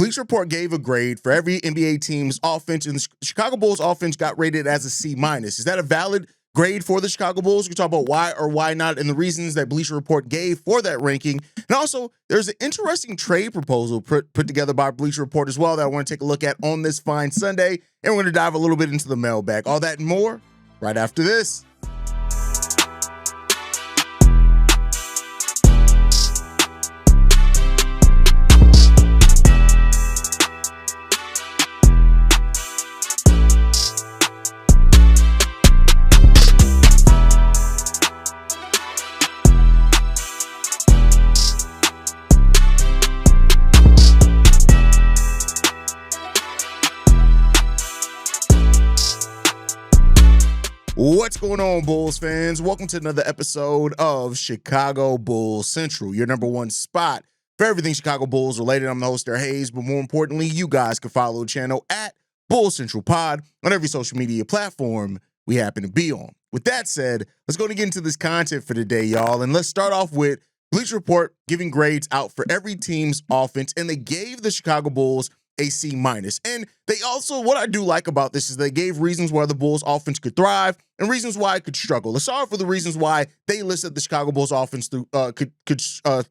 Bleacher Report gave a grade for every NBA team's offense, and the Chicago Bulls offense got rated as a C-. Is that a valid grade for the Chicago Bulls? We can talk about why or why not and the reasons that Bleacher Report gave for that ranking. And also, there's an interesting trade proposal put together by Bleacher Report as well that I want to take a look at on this fine Sunday. And we're going to dive a little bit into the mailbag. All that and more right after this. What's going on, Bulls fans? Welcome to another episode of Chicago Bulls Central, your number one spot for everything Chicago Bulls related. I'm the host there, Hayes, but more importantly, you guys can follow the channel at Bulls Central Pod on every social media platform we happen to be on. With that said, let's go and get into this content for today, y'all, and let's start off with Bleacher Report giving grades out for every team's offense, and they gave the Chicago Bulls a C-. And they also, what I do like about this is they gave reasons why the Bulls offense could thrive and reasons why it could struggle. Let's start for the reasons why they listed the Chicago Bulls offense could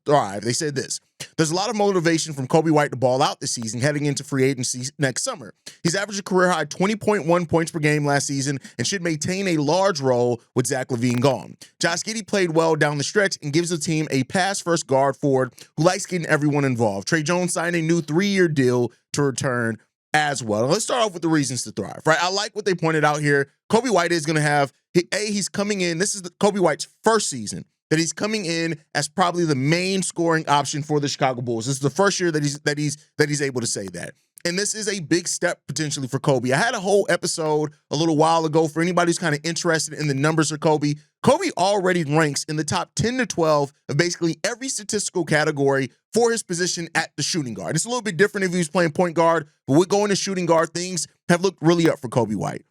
thrive. They said this: there's a lot of motivation from Coby White to ball out this season heading into free agency next summer. He's averaged a career high 20.1 points per game last season and should maintain a large role with Zach LaVine gone. Josh Giddey played well down the stretch and gives the team a pass-first guard forward who likes getting everyone involved. Trey Jones signed a new 3-year deal to return as well. Let's start off with the reasons to thrive, right? I like what they pointed out here. Coby White is going to have, he's coming in, this is Coby White's first season that he's coming in as probably the main scoring option for the Chicago Bulls. This is the first year that he's able to say that. And this is a big step potentially for Coby. I had a whole episode a little while ago for anybody who's kind of interested in the numbers for Coby. Coby already ranks in the top 10 to 12 of basically every statistical category for his position at the shooting guard. It's a little bit different if he was playing point guard, but with going to shooting guard, things have looked really up for Coby White.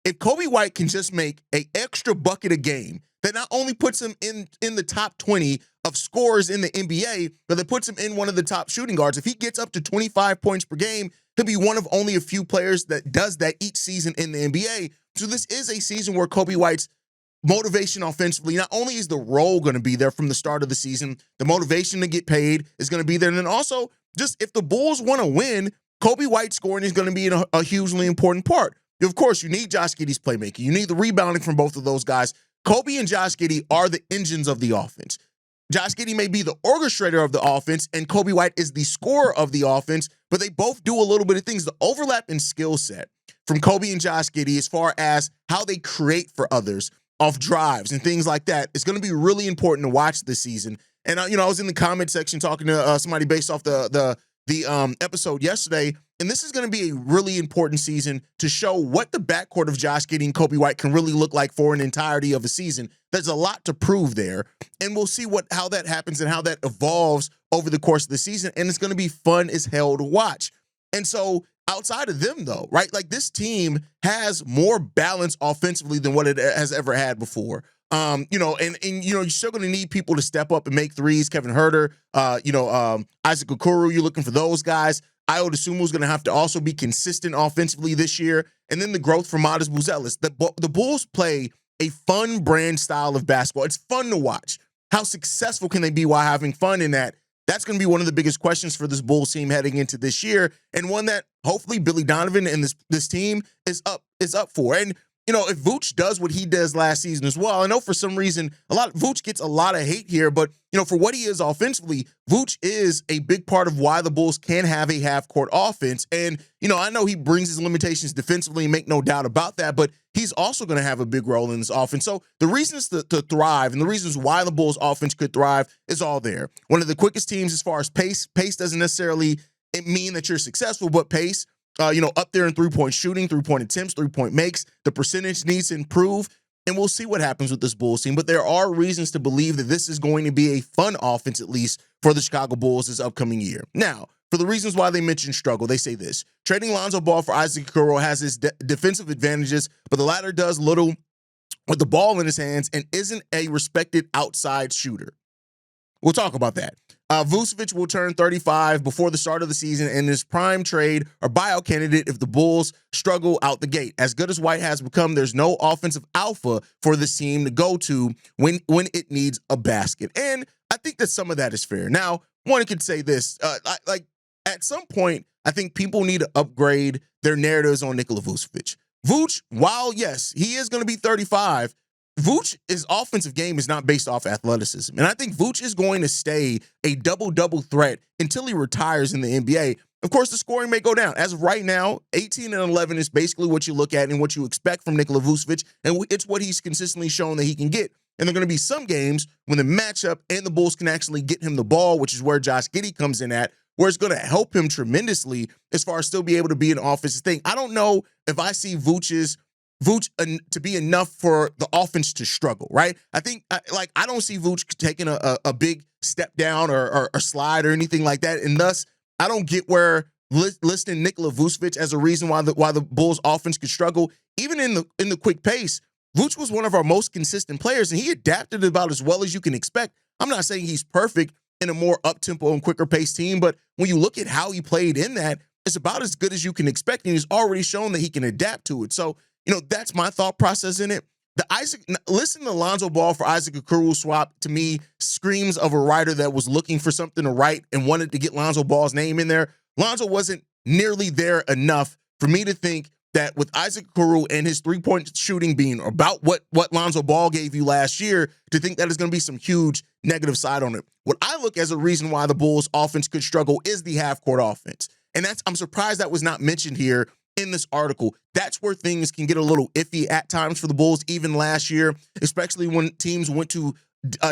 If Coby White can just make an extra bucket a game, that not only puts him in the top 20 of scorers in the NBA, but that puts him in one of the top shooting guards. If he gets up to 25 points per game, he'll be one of only a few players that does that each season in the NBA. So this is a season where Coby White's motivation offensively, not only is the role going to be there from the start of the season, the motivation to get paid is going to be there. And then also, just if the Bulls want to win, Coby White scoring is going to be a hugely important part. Of course, you need Josh Giddey's playmaking. You need the rebounding from both of those guys. Coby and Josh Giddey are the engines of the offense. Josh Giddey may be the orchestrator of the offense, and Coby White is the scorer of the offense, but they both do a little bit of things. The overlap in skill set from Coby and Josh Giddey as far as how they create for others off drives and things like that is going to be really important to watch this season. And, I was in the comment section talking to somebody based off the episode yesterday, and this is going to be a really important season to show what the backcourt of Josh Giddey and Coby White can really look like for an entirety of a season. There's a lot to prove there, and we'll see how that happens and how that evolves over the course of the season, and it's going to be fun as hell to watch. And so outside of them, though, right, like this team has more balance offensively than what it has ever had before. And you're still going to need people to step up and make threes. Kevin Huerter, Isaac Okoro, you're looking for those guys. Ayo Dosunmu is going to have to also be consistent offensively this year. And then the growth from Modest Buzelis. The Bulls play a fun brand style of basketball. It's fun to watch. How successful can they be while having fun in that? That's going to be one of the biggest questions for this Bulls team heading into this year, and one that hopefully Billy Donovan and this team is up for. And if Vooch does what he does last season as well, I know for some reason Vooch gets a lot of hate here, but for what he is offensively, Vooch is a big part of why the Bulls can have a half-court offense. And I know he brings his limitations defensively, make no doubt about that, but he's also going to have a big role in this offense. So the reasons to thrive and the reasons why the Bulls offense could thrive is all there. One of the quickest teams as far as pace. Pace doesn't necessarily mean that you're successful, but pace, up there in three-point shooting, three-point attempts, three-point makes, the percentage needs to improve, and we'll see what happens with this Bulls team. But there are reasons to believe that this is going to be a fun offense, at least for the Chicago Bulls this upcoming year. Now, for the reasons why they mentioned struggle, they say this: trading Lonzo Ball for Isaac Okoro has its defensive advantages, but the latter does little with the ball in his hands and isn't a respected outside shooter. We'll talk about that. Vucevic will turn 35 before the start of the season and is prime trade or buyout candidate if the Bulls struggle out the gate. As good as White has become, there's no offensive alpha for this team to go to when it needs a basket. And I think that some of that is fair. Now, one could say this, like at some point, I think people need to upgrade their narratives on Nikola Vucevic. Vooch, while yes, he is going to be 35, Vooch's offensive game is not based off athleticism. And I think Vooch is going to stay a double-double threat until he retires in the NBA. Of course, the scoring may go down. As of right now, 18 and 11 is basically what you look at and what you expect from Nikola Vucevic, and it's what he's consistently shown that he can get. And there are going to be some games when the matchup and the Bulls can actually get him the ball, which is where Josh Giddey comes in at, where it's going to help him tremendously as far as still be able to be an offensive thing. I don't know if I see Vooch to be enough for the offense to struggle, right? I think, I don't see Vooch taking a big step down or slide or anything like that, and thus, I don't get where listing Nikola Vucevic as a reason why the Bulls offense could struggle. Even in the quick pace, Vooch was one of our most consistent players, and he adapted about as well as you can expect. I'm not saying he's perfect in a more up-tempo and quicker pace team, but when you look at how he played in that, it's about as good as you can expect, and he's already shown that he can adapt to it. So, that's my thought process in it. Listen to Lonzo Ball for Isaac Okoro swap, to me, screams of a writer that was looking for something to write and wanted to get Lonzo Ball's name in there. Lonzo wasn't nearly there enough for me to think that with Isaac Okoro and his three-point shooting being about what Lonzo Ball gave you last year, to think that is going to be some huge negative side on it. What I look as a reason why the Bulls offense could struggle is the half-court offense. And I'm surprised that was not mentioned here in this article. That's where things can get a little iffy at times for the Bulls, even last year, especially when teams went to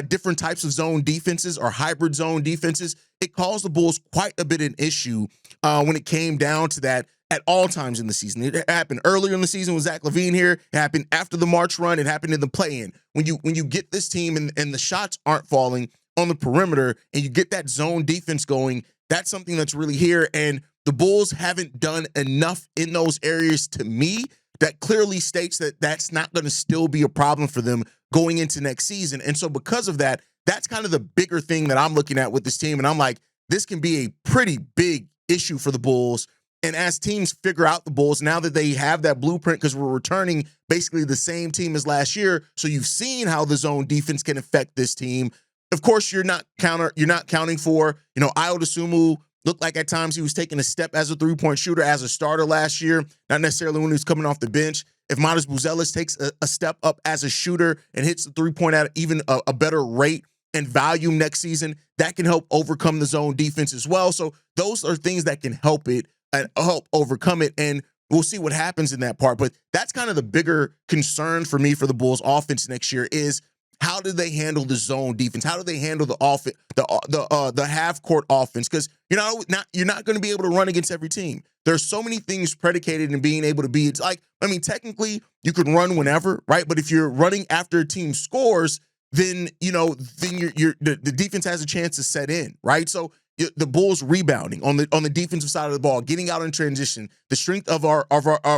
different types of zone defenses or hybrid zone defenses. It caused the Bulls quite a bit of an issue when it came down to that at all times in the season. It happened earlier in the season with Zach LaVine here. It happened after the March run. It happened in the play-in. When you get this team and the shots aren't falling on the perimeter and you get that zone defense going, that's something that's really here. And the Bulls haven't done enough in those areas, to me, that clearly states that that's not going to still be a problem for them going into next season. And so because of that, that's kind of the bigger thing that I'm looking at with this team. And I'm like, this can be a pretty big issue for the Bulls. And as teams figure out the Bulls, now that they have that blueprint, because we're returning basically the same team as last year, so you've seen how the zone defense can affect this team. Of course, you're not counting for, Ayo Dosunmu looked like at times he was taking a step as a three-point shooter as a starter last year, not necessarily when he was coming off the bench. If Matas Buzelis takes a step up as a shooter and hits the three-point at even a better rate and volume next season, that can help overcome the zone defense as well. So those are things that can help it and help overcome it, and we'll see what happens in that part. But that's kind of the bigger concern for me for the Bulls offense next year is, how do they handle the zone defense? How do they handle the offense, the half court offense? Because you're not going to be able to run against every team. There's so many things predicated in being able to be. It's like, technically you can run whenever, right? But if you're running after a team scores, then the defense has a chance to set in, right? So the Bulls rebounding on the defensive side of the ball, getting out in transition, the strength of our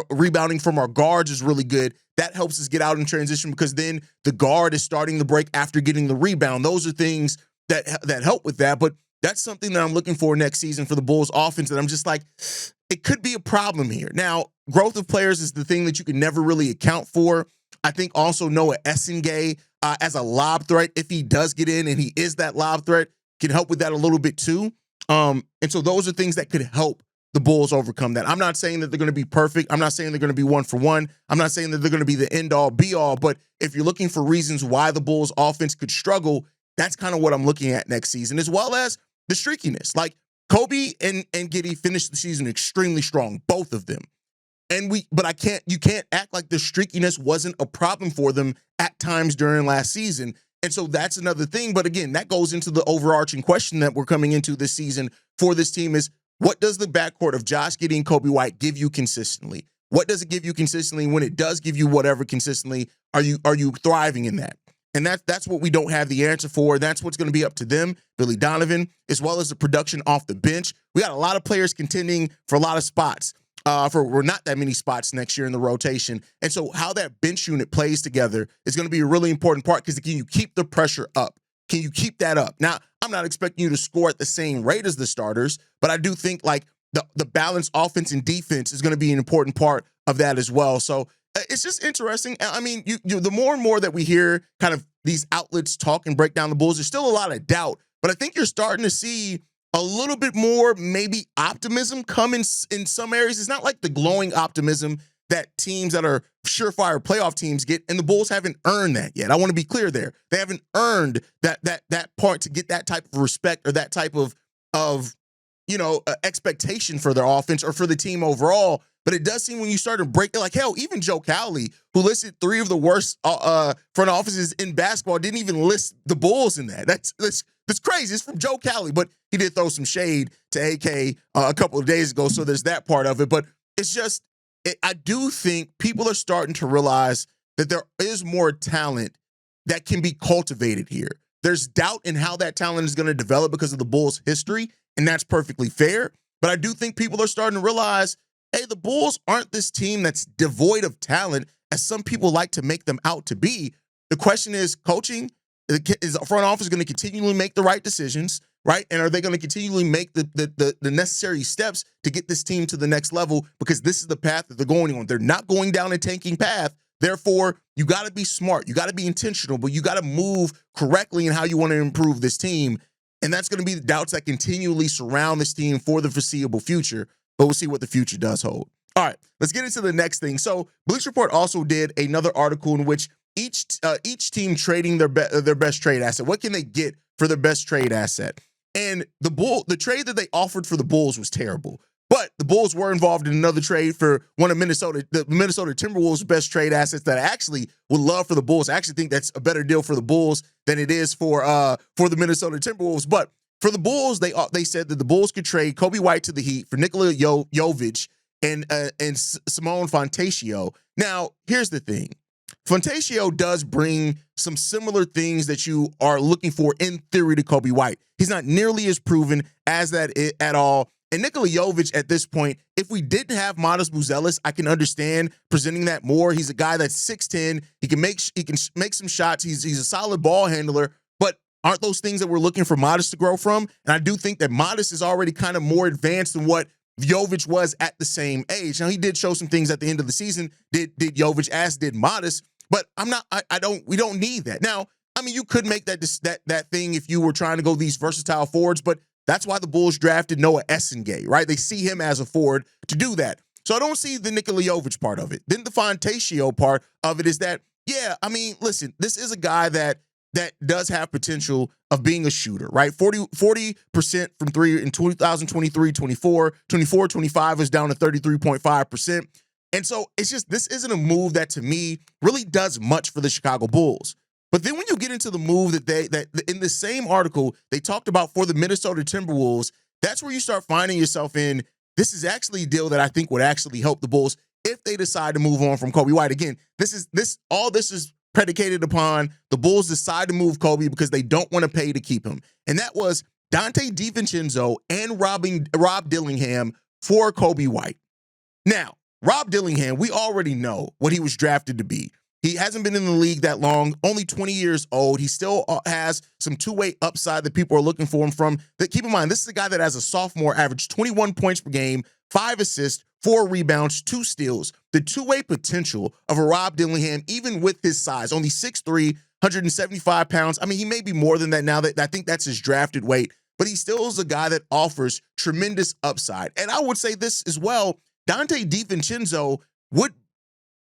rebounding from our guards is really good. That helps us get out in transition because then the guard is starting the break after getting the rebound. Those are things that help with that. But that's something that I'm looking for next season for the Bulls offense, that I'm just like, it could be a problem here. Now, growth of players is the thing that you can never really account for. I think also Noah Essengay as a lob threat, if he does get in and he is that lob threat, can help with that a little bit too. And so those are things that could help the Bulls overcome that. I'm not saying that they're going to be perfect. I'm not saying they're going to be 1 for 1. I'm not saying that they're going to be the end-all, be-all. But if you're looking for reasons why the Bulls offense could struggle, that's kind of what I'm looking at next season, as well as the streakiness. Like Coby and Giddey finished the season extremely strong, both of them. But you can't act like the streakiness wasn't a problem for them at times during last season. And so that's another thing. But again, that goes into the overarching question that we're coming into this season for this team is, what does the backcourt of Josh Giddey and Coby White give you consistently? What does it give you consistently? When it does give you whatever consistently, are you thriving in that? And that's what we don't have the answer for. That's what's going to be up to them, Billy Donovan, as well as the production off the bench. We got a lot of players contending for a lot of spots. For not that many spots next year in the rotation. And so how that bench unit plays together is going to be a really important part, because again, you keep the pressure up. can you keep that up? Now, I'm not expecting you to score at the same rate as the starters, but I do think like the balanced offense and defense is going to be an important part of that as well. So it's just interesting. I mean, the more and more that we hear kind of these outlets talk and break down the Bulls, there's still a lot of doubt, but I think you're starting to see a little bit more maybe optimism come in some areas. It's not like the glowing optimism that teams that are surefire playoff teams get, and the Bulls haven't earned that yet. I want to be clear there. They haven't earned that part to get that type of respect or that type of expectation for their offense or for the team overall. But it does seem when you start to break it, like hell, even Joe Cowley, who listed 3 of the worst front offices in basketball, didn't even list the Bulls in that. That's crazy. It's from Joe Cowley, but he did throw some shade to AK a couple of days ago, so there's that part of it. But it's just, I do think people are starting to realize that there is more talent that can be cultivated here. There's doubt in how that talent is going to develop because of the Bulls' history, and that's perfectly fair. But I do think people are starting to realize, hey, the Bulls aren't this team that's devoid of talent, as some people like to make them out to be. The question is, coaching, is the front office going to continually make the right decisions, right? And are they going to continually make the necessary steps to get this team to the next level? Because this is the path that they're going on. They're not going down a tanking path. Therefore, you got to be smart. You got to be intentional, but you got to move correctly in how you want to improve this team. And that's going to be the doubts that continually surround this team for the foreseeable future. But we'll see what the future does hold. All right, let's get into the next thing. So Bleacher Report also did another article in which each team trading their best trade asset. What can they get for their best trade asset? And the trade that they offered for the Bulls was terrible. But the Bulls were involved in another trade for one of the Minnesota Timberwolves' best trade assets that I actually would love for the Bulls. I actually think that's a better deal for the Bulls than it is for the Minnesota Timberwolves. But for the Bulls, they said that the Bulls could trade Coby White to the Heat for Nikola Jovic and Simone Fontecchio. Now, here's the thing. Fontecchio does bring some similar things that you are looking for in theory to Coby White. He's not nearly as proven as that at all. And Nikola Jovic at this point, if we didn't have Modest Buzelis, I can understand presenting that more. He's a guy that's 6'10". He can make some shots. He's a solid ball handler. But aren't those things that we're looking for Modest to grow from? And I do think that Modest is already kind of more advanced than what Jovic was at the same age. Now, he did show some things at the end of the season, did Jovic, as did Modest, but we don't need that. Now, I mean, you could make that thing if you were trying to go these versatile forwards, but that's why the Bulls drafted Noah Essengay, right? They see him as a forward to do that. So I don't see the Nikola Jovic part of it. Then the Fontecchio part of it is that, yeah, I mean, listen, this is a guy that does have potential of being a shooter, right? 40% from three in 2023, 24, 25 is down to 33.5%. And so it's just, this isn't a move that to me really does much for the Chicago Bulls. But then when you get into the move that in the same article, they talked about for the Minnesota Timberwolves, that's where you start finding yourself in, this is actually a deal that I think would actually help the Bulls if they decide to move on from Coby White. Again, all this is predicated upon the Bulls decide to move Coby because they don't want to pay to keep him. And that was Dante DiVincenzo and Rob Dillingham for Coby White. Now, Rob Dillingham, we already know what he was drafted to be. He hasn't been in the league that long, only 20 years old. He still has some two-way upside that people are looking for him from. But keep in mind, this is a guy that as a sophomore averaged 21 points per game, 5 assists, 4 rebounds, 2 steals. The two-way potential of a Rob Dillingham, even with his size, only 6'3", 175 pounds. I mean, he may be more than that now. That I think that's his drafted weight. But he still is a guy that offers tremendous upside. And I would say this as well, Dante DiVincenzo would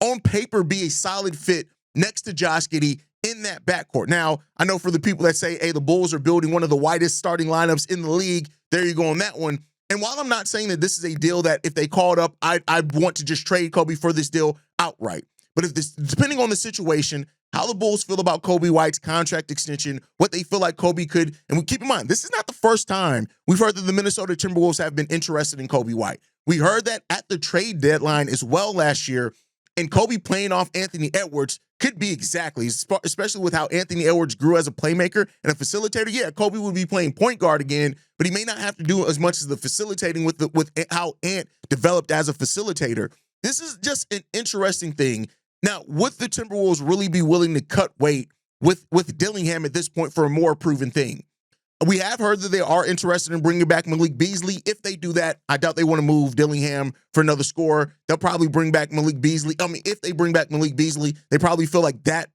on paper be a solid fit next to Josh Giddey in that backcourt. Now, I know for the people that say, hey, the Bulls are building one of the widest starting lineups in the league, there you go on that one. And while I'm not saying that this is a deal that if they called up, I'd want to just trade Coby for this deal outright. But depending on the situation, how the Bulls feel about Coby White's contract extension, what they feel like Coby could, and we keep in mind, this is not the first time we've heard that the Minnesota Timberwolves have been interested in Coby White. We heard that at the trade deadline as well last year, and Coby playing off Anthony Edwards could be exactly, especially with how Anthony Edwards grew as a playmaker and a facilitator. Yeah, Coby would be playing point guard again, but he may not have to do as much as the facilitating with how Ant developed as a facilitator. This is just an interesting thing. Now, would the Timberwolves really be willing to cut weight with Dillingham at this point for a more proven thing. We have heard that they are interested in bringing back Malik Beasley. If they do that, I doubt they want to move Dillingham for another scorer. They'll probably bring back Malik Beasley. I mean, if they bring back Malik Beasley, they probably feel like that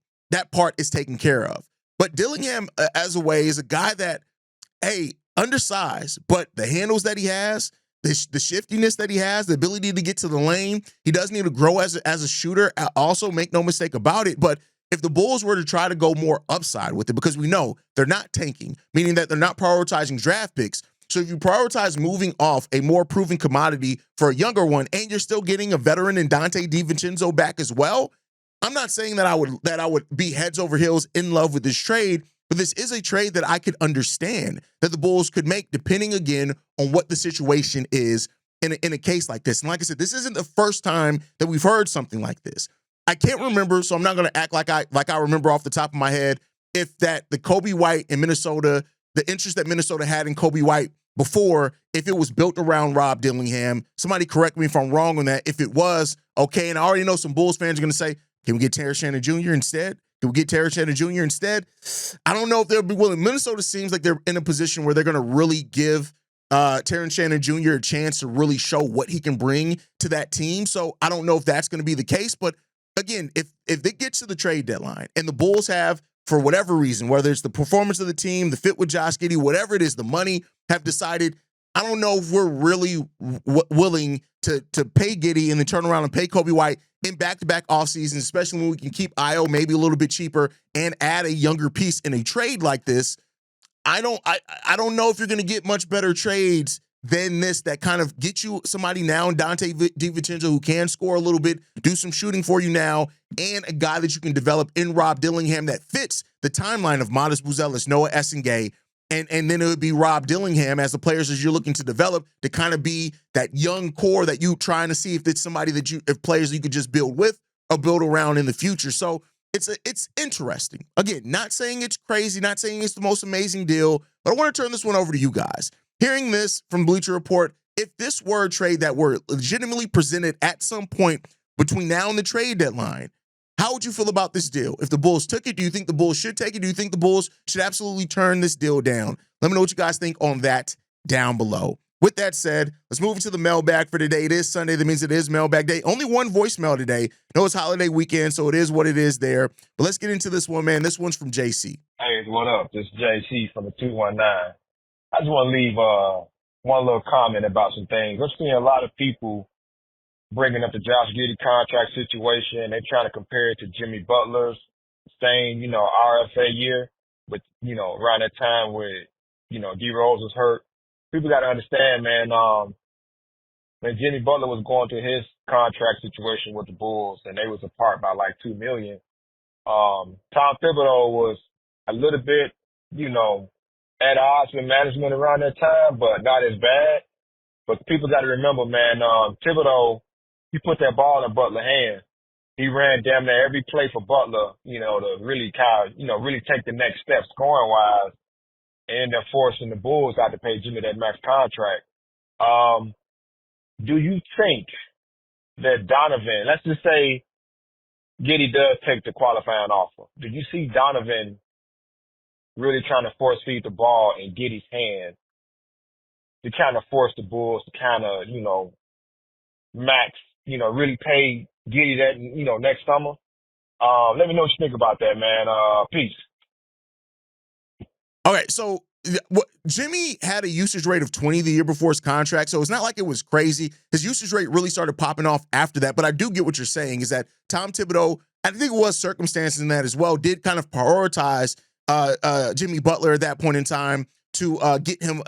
part is taken care of. But Dillingham, as a way, is a guy that, hey, undersized, but the handles that he has, the shiftiness that he has, the ability to get to the lane, he does need to grow as a shooter. Also, make no mistake about it, but if the Bulls were to try to go more upside with it, because we know they're not tanking, meaning that they're not prioritizing draft picks. So if you prioritize moving off a more proven commodity for a younger one, and you're still getting a veteran in Dante DiVincenzo back as well, I'm not saying that I would be heads over heels in love with this trade, but this is a trade that I could understand that the Bulls could make, depending again on what the situation is in a case like this. And like I said, this isn't the first time that we've heard something like this. I can't remember, so I'm not going to act like I remember off the top of my head if that the Coby White in Minnesota, the interest that Minnesota had in Coby White before, if it was built around Rob Dillingham. Somebody correct me if I'm wrong on that. If it was, okay, and I already know some Bulls fans are going to say, can we get Terrence Shannon Jr. instead? Can we get Terrence Shannon Jr. instead? I don't know if they'll be willing. Minnesota seems like they're in a position where they're going to really give Terrence Shannon Jr. a chance to really show what he can bring to that team. So I don't know if that's going to be the case, but again, if it gets to the trade deadline and the Bulls have, for whatever reason, whether it's the performance of the team, the fit with Josh Giddey, whatever it is, the money, have decided, I don't know if we're really willing to pay Giddey and then turn around and pay Coby White in back-to-back off seasons, especially when we can keep Io maybe a little bit cheaper and add a younger piece in a trade like this. I don't know if you're going to get much better trades than this that kind of get you somebody now, Dante DiVincenzo, who can score a little bit, do some shooting for you now, and a guy that you can develop in Rob Dillingham that fits the timeline of Modest Buzelis, Noah Essengay, and then it would be Rob Dillingham as the players as you're looking to develop to kind of be that young core that you trying to see if it's somebody that if players you could just build with or build around in the future. So it's interesting. Again, not saying it's crazy, not saying it's the most amazing deal, but I want to turn this one over to you guys. Hearing this from Bleacher Report, if this were a trade that were legitimately presented at some point between now and the trade deadline, how would you feel about this deal? If the Bulls took it, do you think the Bulls should take it? Do you think the Bulls should absolutely turn this deal down? Let me know what you guys think on that down below. With that said, let's move into the mailbag for today. It is Sunday. That means it is mailbag day. Only one voicemail today. No, it's holiday weekend, so it is what it is there. But let's get into this one, man. This one's from JC. Hey, what up? This is JC from the 219. I just want to leave one little comment about some things. We're seeing a lot of people bringing up the Josh Giddey contract situation. They're trying to compare it to Jimmy Butler's same, RFA year, with, around that time where, D Rose was hurt. People got to understand, man, when Jimmy Butler was going through his contract situation with the Bulls and they was apart by like $2 million, Tom Thibodeau was a little bit, at odds with management around that time, but not as bad. But people got to remember, man, Thibodeau, he put that ball in Butler's hand. He ran damn near every play for Butler, to really really take the next step scoring-wise, and they're forcing the Bulls out to pay Jimmy that max contract. Do you think that Donovan, let's just say Giddey does take the qualifying offer, do you see Donovan really trying to force feed the ball in Giddey's hand to kind of force the Bulls to kind of, max, really pay Giddey that, next summer? Let me know what you think about that, man. Peace. All right, so Jimmy had a usage rate of 20 the year before his contract, so it's not like it was crazy. His usage rate really started popping off after that, but I do get what you're saying, is that Tom Thibodeau, I think it was circumstances in that as well, did kind of prioritize Jimmy Butler at that point in time to get him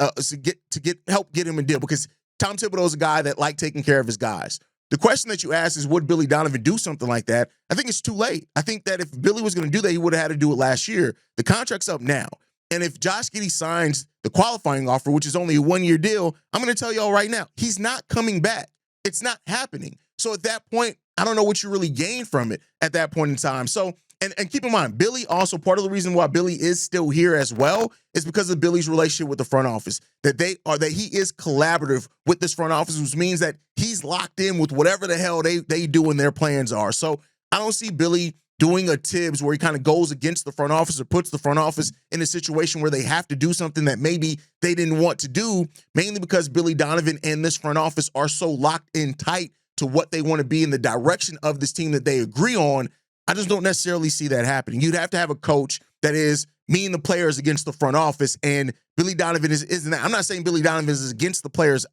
help get him a deal, because Tom Thibodeau is a guy that liked taking care of his guys. The question that you asked is, would Billy Donovan do something like that? I think it's too late. I think that if Billy was going to do that, he would have had to do it last year. The contract's up now. And if Josh Giddey signs the qualifying offer, which is only a one-year deal, I'm going to tell y'all right now, he's not coming back. It's not happening. So at that point, I don't know what you really gain from it at that point in time. So, and keep in mind, Billy also, part of the reason why Billy is still here as well is because of Billy's relationship with the front office, that he is collaborative with this front office, which means that he's locked in with whatever the hell they do and their plans are. So I don't see Billy doing a Tibbs where he kind of goes against the front office or puts the front office in a situation where they have to do something that maybe they didn't want to do, mainly because Billy Donovan and this front office are so locked in tight to what they want to be in the direction of this team that they agree on. I just don't necessarily see that happening. You'd have to have a coach that is meeting the players against the front office, and Billy Donovan isn't that. I'm not saying Billy Donovan is against the players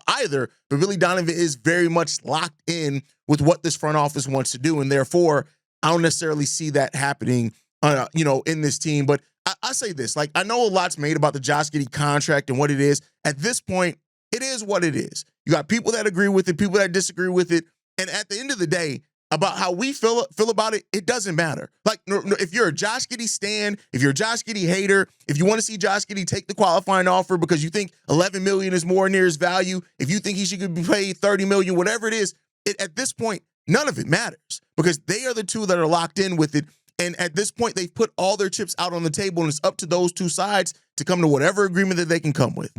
either, but Billy Donovan is very much locked in with what this front office wants to do, and therefore I don't necessarily see that happening, in this team. But I say this, like, I know a lot's made about the Josh Giddey contract and what it is. At this point, it is what it is. You got people that agree with it, people that disagree with it, and at the end of the day, about how we feel about it, it doesn't matter. Like, if you're a Josh Giddey stan, if you're a Josh Giddey hater, if you want to see Josh Giddey take the qualifying offer because you think $11 million is more near his value, if you think he should be paid $30 million, whatever it is, at this point, none of it matters because they are the two that are locked in with it. And at this point, they've put all their chips out on the table, and it's up to those two sides to come to whatever agreement that they can come with.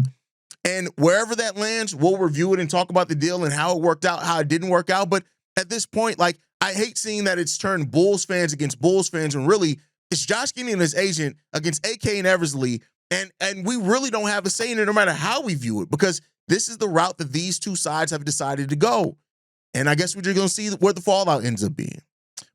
And wherever that lands, we'll review it and talk about the deal and how it worked out, how it didn't work out. But at this point, like, I hate seeing that it's turned Bulls fans against Bulls fans, and really it's Josh Giddey and his agent against AK and Eversley, and we really don't have a say in it no matter how we view it, because this is the route that these two sides have decided to go. And I guess we're just going to see where the fallout ends up being.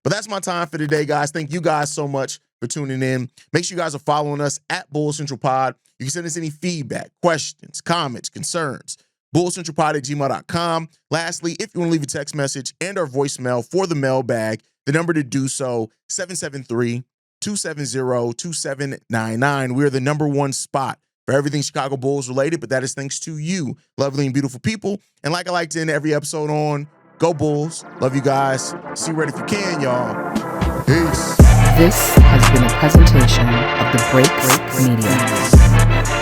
But that's my time for today, guys. Thank you guys so much for tuning in. Make sure you guys are following us at Bulls Central Pod. You can send us any feedback, questions, comments, concerns, bullcentralpod@gmail.com. Lastly, if you want to leave a text message and our voicemail for the mailbag, the number to do so, 773-270-2799. We are the #1 spot for everything Chicago Bulls related, but that is thanks to you, lovely and beautiful people. And like I like to end every episode on, go Bulls. Love you guys. See you right if you can, y'all. Peace. This has been a presentation of the Break Media.